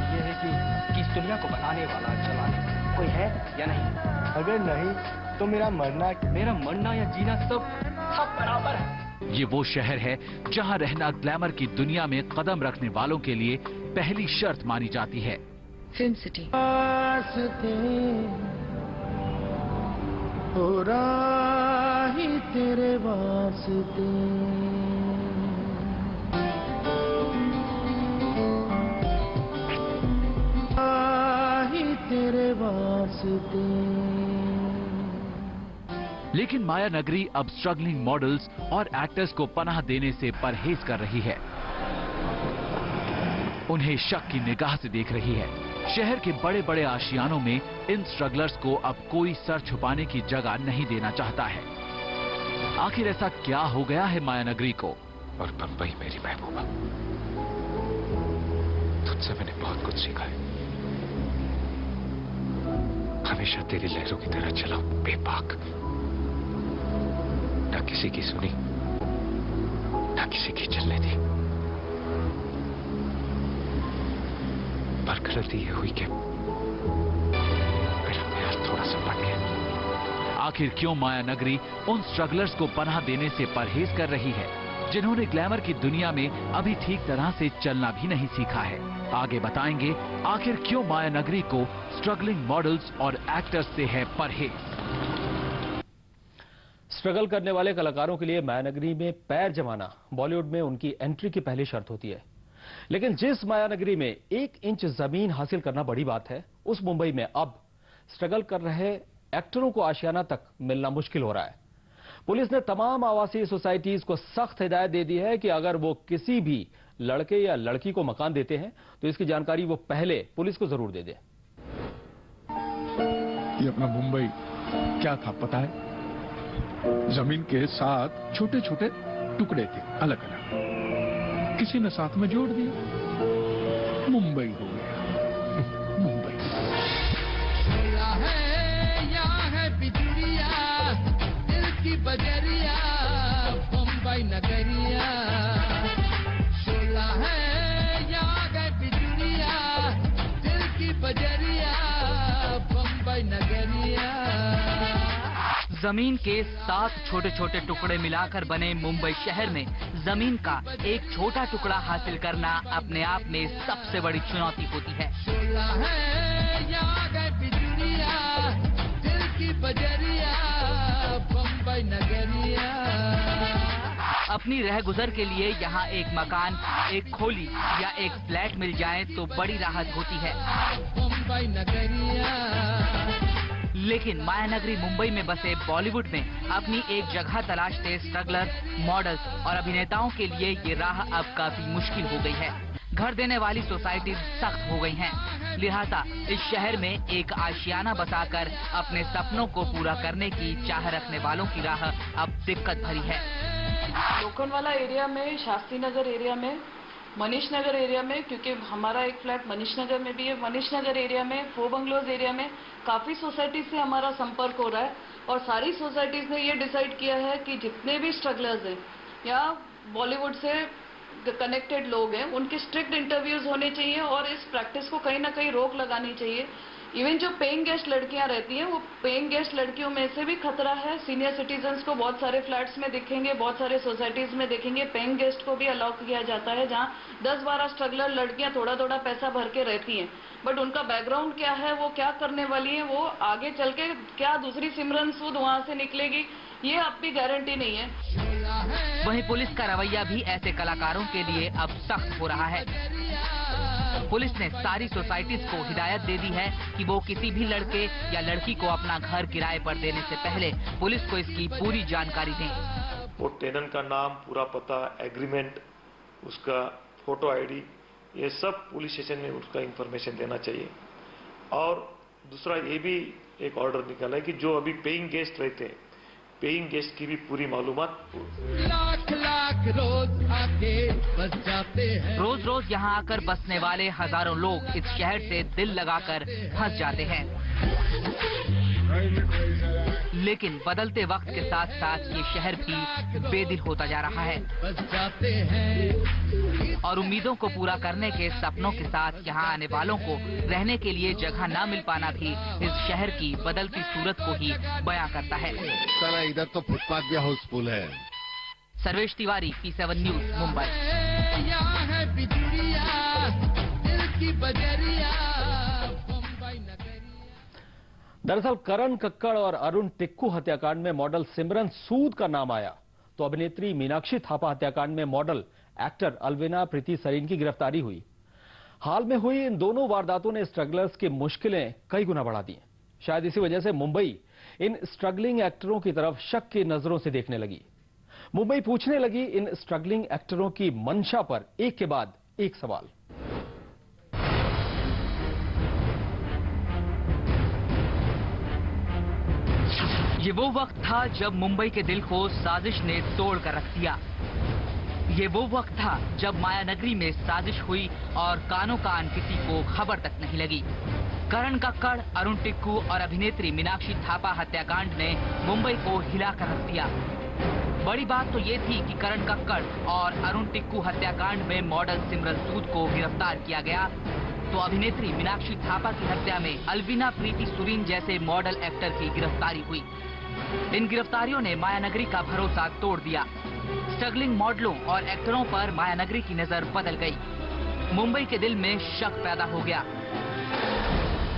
ये है कि इस दुनिया को बनाने वाला, चलाने कोई है या नहीं? अगर नहीं तो मेरा मरना या जीना सब बराबर है। ये वो शहर है जहां रहना ग्लैमर की दुनिया में कदम रखने वालों के लिए पहली शर्त मानी जाती है। Film city. हो राही तेरे वास्ते, राही तेरे वास्ते। लेकिन माया नगरी अब स्ट्रगलिंग मॉडल्स और एक्टर्स को पनाह देने से परहेज कर रही है। उन्हें शक की निगाह से देख रही है। शहर के बड़े बड़े आशियानों में इन स्ट्रगलर्स को अब कोई सर छुपाने की जगह नहीं देना चाहता है। आखिर ऐसा क्या हो गया है माया नगरी को? और बंबई मेरी महबूबा, तुझसे मैंने बहुत कुछ सीखा है। हमेशा तेरी लहरों की तरह चलाओ, बेबाक, ना किसी की सुनी ना किसी की चलने दी। पर गलती ये हुई कि मेरा प्यार थोड़ा सा बढ़ गया। आखिर क्यों माया नगरी उन स्ट्रगलर्स को पनाह देने से परहेज कर रही है जिन्होंने ग्लैमर की दुनिया में अभी ठीक तरह से चलना भी नहीं सीखा है? आगे बताएंगे आखिर क्यों माया नगरी को स्ट्रगलिंग मॉडल्स और एक्टर्स से है परहेज। स्ट्रगल करने वाले कलाकारों के लिए माया नगरी में पैर जमाना बॉलीवुड में उनकी एंट्री की पहली शर्त होती है। लेकिन जिस माया नगरी में 1 इंच जमीन हासिल करना बड़ी बात है, उस मुंबई में अब स्ट्रगल कर रहे एक्टरों को आशियाना तक मिलना मुश्किल हो रहा है। पुलिस ने तमाम आवासीय सोसाइटीज को सख्त हिदायत दे दी है कि अगर वो किसी भी लड़के या लड़की को मकान देते हैं तो इसकी जानकारी वो पहले पुलिस को जरूर दे दे। ये अपना मुंबई क्या था पता है? जमीन के 7 छोटे छोटे टुकड़े थे, अलग अलग, किसी ने साथ में जोड़ दिया, मुंबई हो गया। मुंबई है बिजुरिया, दिल की बजरिया, मुंबई नगरिया। शोला है यहाँ है बिजुरिया, दिल की बजरिया, मुंबई नगरिया। जमीन के 7 छोटे छोटे टुकड़े मिलाकर बने मुंबई शहर में जमीन का एक छोटा टुकड़ा हासिल करना अपने आप में सबसे बड़ी चुनौती होती है। अपनी रह गुजर के लिए यहाँ एक मकान, एक खोली या एक फ्लैट मिल जाए तो बड़ी राहत होती है। मुंबई नगरिया। लेकिन माया नगरी मुंबई में बसे बॉलीवुड में अपनी एक जगह तलाशते स्ट्रगलर, मॉडल्स और अभिनेताओं के लिए ये राह अब काफी मुश्किल हो गई है। घर देने वाली सोसाइटी सख्त हो गई हैं, लिहाजा इस शहर में एक आशियाना बसाकर अपने सपनों को पूरा करने की चाह रखने वालों की राह अब दिक्कत भरी है। लोखंडवाला एरिया में, शास्त्री नगर एरिया में, मनीष नगर एरिया में, क्योंकि हमारा एक फ्लैट मनीष नगर में भी है, मनीष नगर एरिया में, 4 बंगलोज एरिया में काफी सोसाइटी से हमारा संपर्क हो रहा है और सारी सोसाइटीज ने ये डिसाइड किया है कि जितने भी स्ट्रगलर्स हैं या बॉलीवुड से कनेक्टेड लोग हैं, उनके स्ट्रिक्ट इंटरव्यूज होने चाहिए और इस प्रैक्टिस को कहीं ना कहीं रोक लगानी चाहिए। इवन जो पेइंग गेस्ट लड़कियां रहती हैं, वो पेइंग गेस्ट लड़कियों में से भी खतरा है। सीनियर सिटीजन्स को बहुत सारे फ्लैट्स में दिखेंगे, बहुत सारे सोसाइटीज में देखेंगे, पेइंग गेस्ट को भी अलाउ किया जाता है, जहां 10-12 स्ट्रगलर लड़कियां थोड़ा थोड़ा पैसा भर के रहती हैं। बट उनका बैकग्राउंड क्या है, वो क्या करने वाली है, वो आगे चल के क्या दूसरी सिमरन सूद वहां से निकलेगी, ये आपकी गारंटी नहीं है। वहीं पुलिस का रवैया भी ऐसे कलाकारों के लिए अब सख्त हो रहा है। पुलिस ने सारी सोसाइटीज को हिदायत दे दी है कि वो किसी भी लड़के या लड़की को अपना घर किराए पर देने से पहले पुलिस को इसकी पूरी जानकारी दें। वो टेनेंट का नाम, पूरा पता, एग्रीमेंट, उसका फोटो आईडी, ये सब पुलिस स्टेशन में उसका इंफॉर्मेशन देना चाहिए। और दूसरा ये भी एक ऑर्डर निकाला है कि जो अभी पेइंग गेस्ट रहते हैं, पेइंग गेस्ट की भी पूरी मालूमात लाख रोज आके बस जाते हैं। रोज रोज यहाँ आकर बसने वाले हजारों लोग इस शहर से दिल लगाकर फंस जाते हैं। लेकिन बदलते वक्त के साथ साथ ये शहर भी बेदिल होता जा रहा है और उम्मीदों को पूरा करने के सपनों के साथ यहाँ आने वालों को रहने के लिए जगह न मिल पाना भी इस शहर की बदलती सूरत को ही बयां करता है। सर इधर तो फुटपाथ भी हाउसफुल है। Sarvesh Tiwari, P7 news, Mumbai. दरअसल करण कक्कड़ और अरुण टिक्कू हत्याकांड में मॉडल सिमरन सूद का नाम आया तो अभिनेत्री मीनाक्षी थापा हत्याकांड में मॉडल एक्टर अल्विना प्रीति सरीन की गिरफ्तारी हुई। हाल में हुई इन दोनों वारदातों ने स्ट्रगलर्स की मुश्किलें कई गुना बढ़ा दी। शायद इसी वजह से मुंबई इन स्ट्रगलिंग एक्टरों की तरफ शक की नजरों से देखने लगी। मुंबई पूछने लगी इन स्ट्रगलिंग एक्टरों की मंशा पर एक के बाद एक सवाल। ये वो वक्त था जब मुंबई के दिल को साजिश ने तोड़ कर रख दिया। ये वो वक्त था जब मायानगरी में साजिश हुई और कानों कान किसी को खबर तक नहीं लगी। करण कक्कड़, अरुण टिक्कू और अभिनेत्री मीनाक्षी थापा हत्याकांड ने मुंबई को हिलाकर रख दिया। बड़ी बात तो ये थी कि करण कक्कड़ और अरुण टिक्कू हत्याकांड में मॉडल सिमरन सूद को गिरफ्तार किया गया तो अभिनेत्री मीनाक्षी थापा की हत्या में अल्विना प्रीति सरीन जैसे मॉडल एक्टर की गिरफ्तारी हुई। इन गिरफ्तारियों ने मायानगरी का भरोसा तोड़ दिया। स्ट्रगलिंग मॉडलों और एक्टरों पर मायानगरी की नजर बदल गई। मुंबई के दिल में शक पैदा हो गया।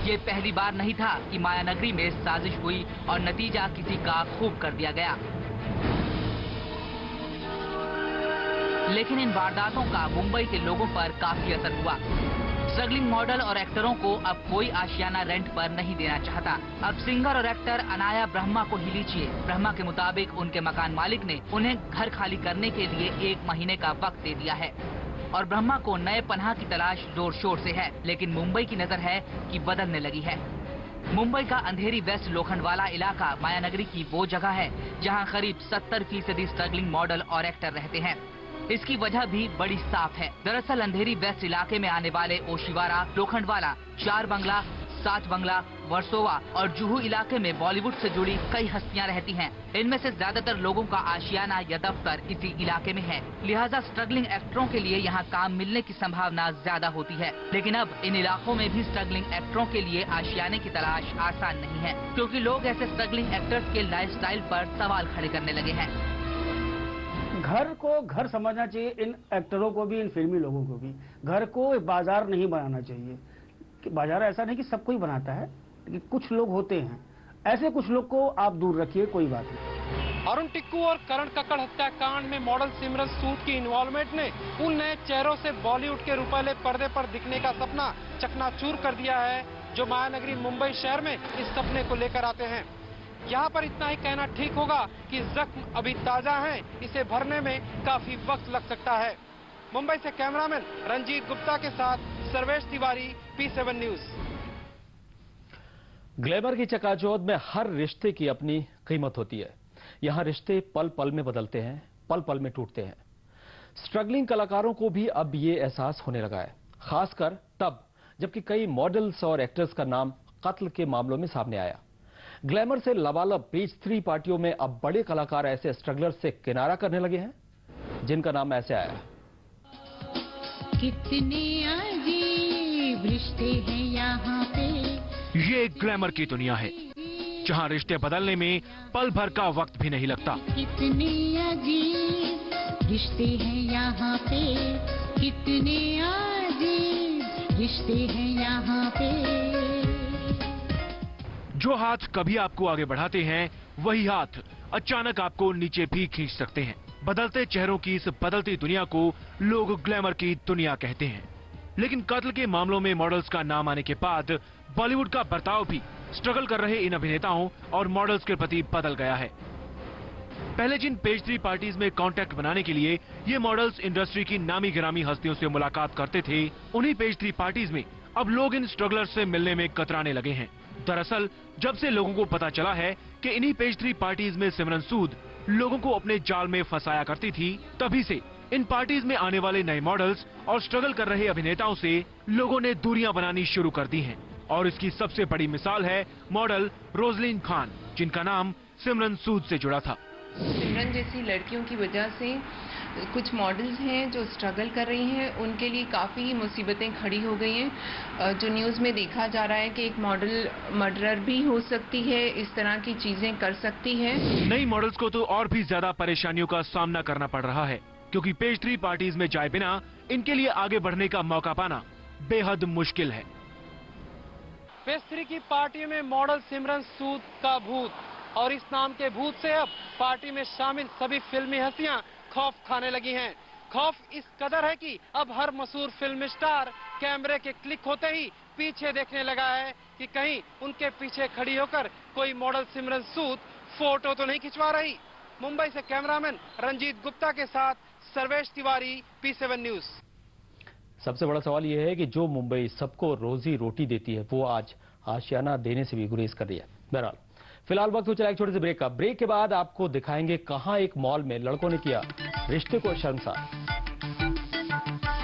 ये पहली बार नहीं था कि मायानगरी में साजिश हुई और नतीजा किसी का खूब कर दिया गया। लेकिन इन वारदातों का मुंबई के लोगों पर काफी असर हुआ। स्ट्रगलिंग मॉडल और एक्टरों को अब कोई आशियाना रेंट पर नहीं देना चाहता। अब सिंगर और एक्टर अनाया ब्रह्मा को ही लीजिए। ब्रह्मा के मुताबिक उनके मकान मालिक ने उन्हें घर खाली करने के लिए 1 महीने का वक्त दे दिया है और ब्रह्मा को नए पनाह की तलाश जोर शोर से है। लेकिन मुंबई की नजर है कि बदलने लगी है। मुंबई का अंधेरी वेस्ट लोखंडवाला इलाका मायानगरी की वो जगह है जहां करीब 70% स्ट्रगलिंग मॉडल और एक्टर रहते हैं। इसकी वजह भी बड़ी साफ है। दरअसल अंधेरी वेस्ट इलाके में आने वाले ओशिवारा, लोखंडवाला, 4 बंगला, 7 बंगला, वर्सोवा और जुहू इलाके में बॉलीवुड से जुड़ी कई हस्तियां रहती हैं। इनमें से ज्यादातर लोगों का आशियाना या दफ्तर इसी इलाके में है। लिहाजा स्ट्रगलिंग एक्टरों के लिए यहाँ काम मिलने की संभावना ज्यादा होती है। लेकिन अब इन इलाकों में भी स्ट्रगलिंग एक्टरों के लिए आशियाने की तलाश आसान नहीं है, क्योंकि लोग ऐसे स्ट्रगलिंग एक्टर्स के लाइफस्टाइल पर सवाल खड़े करने लगे हैं। घर को घर समझना चाहिए, इन एक्टरों को भी, इन फिल्मी लोगों को भी। घर को बाजार नहीं बनाना चाहिए। कि बाजार ऐसा नहीं कि सब कोई बनाता है, लेकिन कुछ लोग होते हैं ऐसे, कुछ लोग को आप दूर रखिए, कोई बात नहीं। अरुण टिक्कू और करण कक्कड़ हत्याकांड में मॉडल सिमरन सूद की इन्वॉल्वमेंट ने उन नए चेहरों से बॉलीवुड के रुपहले पर्दे पर दिखने का सपना चकनाचूर कर दिया है जो मायानगरी मुंबई शहर में इस सपने को लेकर आते हैं। यहाँ पर इतना ही कहना ठीक होगा कि जख्म अभी ताजा है, इसे भरने में काफी वक्त लग सकता है। मुंबई से कैमरामैन रंजीत गुप्ता के साथ Sarvesh Tiwari, P7 news. Glamour की चकाचौंध में हर रिश्ते की अपनी कीमत होती है। यहाँ रिश्ते पल पल में बदलते हैं, पल पल में टूटते हैं। स्ट्रगलिंग कलाकारों को भी अब ये एहसास होने लगा है, खासकर तब जबकि कई मॉडल्स और एक्टर्स का नाम कत्ल के मामलों में सामने आया। ग्लैमर से लबालब पेज 3 पार्टियों में अब बड़े कलाकार ऐसे स्ट्रगलर्स से किनारा करने लगे हैं जिनका नाम ऐसे आया। कितने अजीब रिश्ते हैं यहाँ पे। ये एक ग्लैमर की दुनिया है जहाँ रिश्ते बदलने में पल भर का वक्त भी नहीं लगता। कितने अजीब रिश्ते हैं यहाँ पे, कितने अजीब रिश्ते हैं यहाँ पे। जो हाथ कभी आपको आगे बढ़ाते हैं वही हाथ अचानक आपको नीचे भी खींच सकते हैं। बदलते चेहरों की इस बदलती दुनिया को लोग ग्लैमर की दुनिया कहते हैं। लेकिन कत्ल के मामलों में मॉडल्स का नाम आने के बाद बॉलीवुड का बर्ताव भी स्ट्रगल कर रहे इन अभिनेताओं और मॉडल्स के प्रति बदल गया है। पहले जिन पेज 3 पार्टीज में कांटेक्ट बनाने के लिए ये मॉडल्स इंडस्ट्री की नामी गिरामी हस्तियों से मुलाकात करते थे, उन्हीं पेज 3 पार्टीज में अब लोग इन स्ट्रगलर्स से मिलने में कतराने लगे हैं। दरअसल जब से लोगों को पता चला है कि इन्हीं पेज 3 पार्टीज में सिमरन सूद लोगों को अपने जाल में फंसाया करती थी, तभी से इन पार्टीज में आने वाले नए मॉडल्स और स्ट्रगल कर रहे अभिनेताओं से लोगों ने दूरियां बनानी शुरू कर दी हैं। और इसकी सबसे बड़ी मिसाल है मॉडल रोजलिन खान, जिनका नाम सिमरन सूद से जुड़ा था। सिमरन जैसी लड़कियों की वजह से कुछ मॉडल्स हैं जो स्ट्रगल कर रही हैं, उनके लिए काफ़ी मुसीबतें खड़ी हो गई हैं। जो न्यूज़ में देखा जा रहा है कि एक मॉडल मर्डरर भी हो सकती है, इस तरह की चीज़ें कर सकती है। नई मॉडल्स को तो और भी ज्यादा परेशानियों का सामना करना पड़ रहा है, क्योंकि पेस्ट्री पार्टीज में जाए बिना इनके लिए आगे बढ़ने का मौका पाना बेहद मुश्किल है। पेस्ट्री की पार्टी में मॉडल सिमरन सूद का भूत, और इस नाम के भूत से अब पार्टी में शामिल सभी फिल्मी हस्तियां खौफ खाने लगी हैं। खौफ इस कदर है कि अब हर मशहूर फिल्म स्टार कैमरे के क्लिक होते ही पीछे देखने लगा है कि कहीं उनके पीछे खड़ी होकर कोई मॉडल सिमरन सूद फोटो तो नहीं खिंचवा रही। मुंबई से कैमरामैन रंजीत गुप्ता के साथ सर्वेश तिवारी, P7 न्यूज। सबसे बड़ा सवाल यह है कि जो मुंबई सबको रोजी रोटी देती है वो आज आशियाना देने से भी गुरेज कर रही है। बहरहाल फिलहाल वक्त हो चला एक छोटे से ब्रेक का। ब्रेक के बाद आपको दिखाएंगे कहां एक मॉल में लड़कों ने किया रिश्ते को शर्मसार।